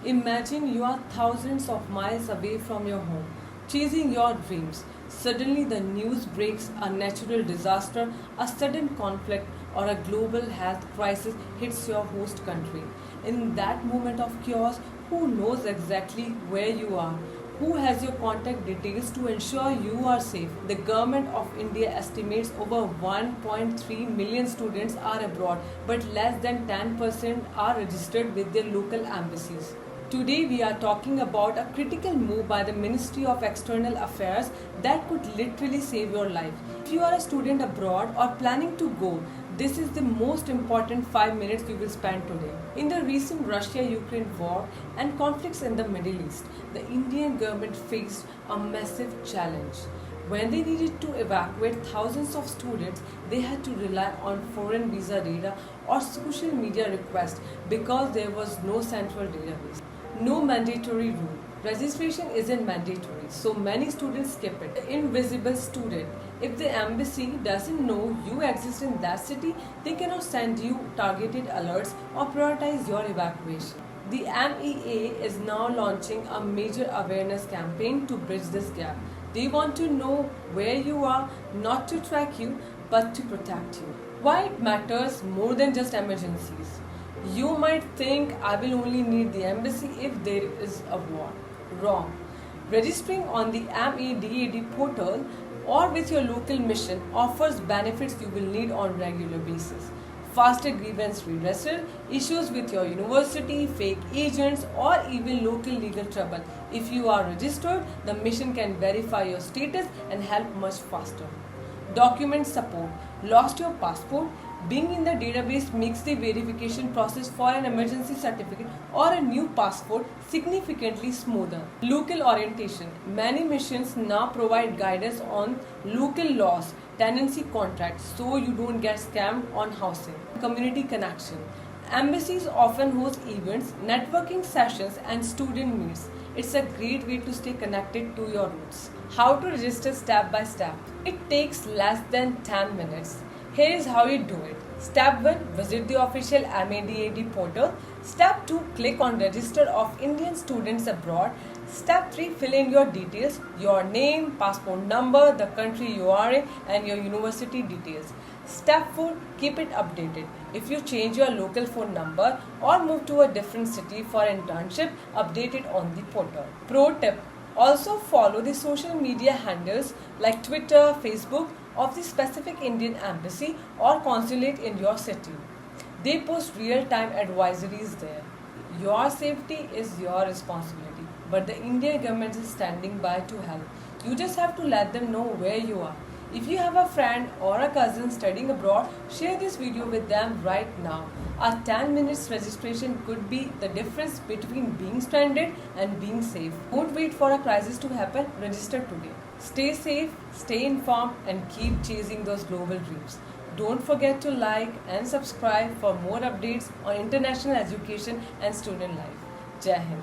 Imagine you are thousands of miles away from your home, chasing your dreams. Suddenly, the news breaks a natural disaster, a sudden conflict, or a global health crisis hits your host country. In that moment of chaos, who knows exactly where you are? Who has your contact details to ensure you are safe? The government of India estimates over 1.3 million students are abroad, but less than 10% are registered with their local embassies. Today we are talking about a critical move by the Ministry of External Affairs that could literally save your life. If you are a student abroad or planning to go, this is the most important 5 minutes you will spend today. In the recent Russia-Ukraine war and conflicts in the Middle East, the Indian government faced a massive challenge. When they needed to evacuate thousands of students, they had to rely on foreign visa data or social media requests because there was no central database. No mandatory rule. Registration isn't mandatory, so many students skip it. The invisible student. If the embassy doesn't know you exist in that city, they cannot send you targeted alerts or prioritize your evacuation. The MEA is now launching a major awareness campaign to bridge this gap. They want to know where you are, not to track you, but to protect you. Why it matters more than just emergencies. You might think I will only need the embassy if there is a war. Wrong. Registering on the MADAD Portal or with your local mission offers benefits you will need on regular basis. Faster grievance redressal, issues with your university, fake agents, or even local legal trouble. If you are registered, the mission can verify your status and help much faster. Document support. Lost your passport? Being in the database makes the verification process for an emergency certificate or a new passport significantly smoother. Local orientation. Many missions now provide guidance on local laws, tenancy contracts, so you don't get scammed on housing. Community connection. Embassies often host events, networking sessions, and student meets. It's a great way to stay connected to your roots. How to register step by step. It takes less than 10 minutes. Here is how you do it. Step 1. Visit the official MADAD portal. Step 2. Click on Register of Indian Students Abroad. Step 3. Fill in your details, your name, passport number, the country you are in, and your university details. Step 4. Keep it updated. If you change your local phone number or move to a different city for internship, update it on the portal. Pro tip. Also follow the social media handles like Twitter, Facebook of the specific Indian embassy or consulate in your city. They post real-time advisories there. Your safety is your responsibility, but the Indian government is standing by to help. You just have to let them know where you are. If you have a friend or a cousin studying abroad, share this video with them right now. A 10 minutes registration could be the difference between being stranded and being safe. Don't wait for a crisis to happen, register today. Stay safe, stay informed, and keep chasing those global dreams. Don't forget to like and subscribe for more updates on international education and student life. Jai Hind.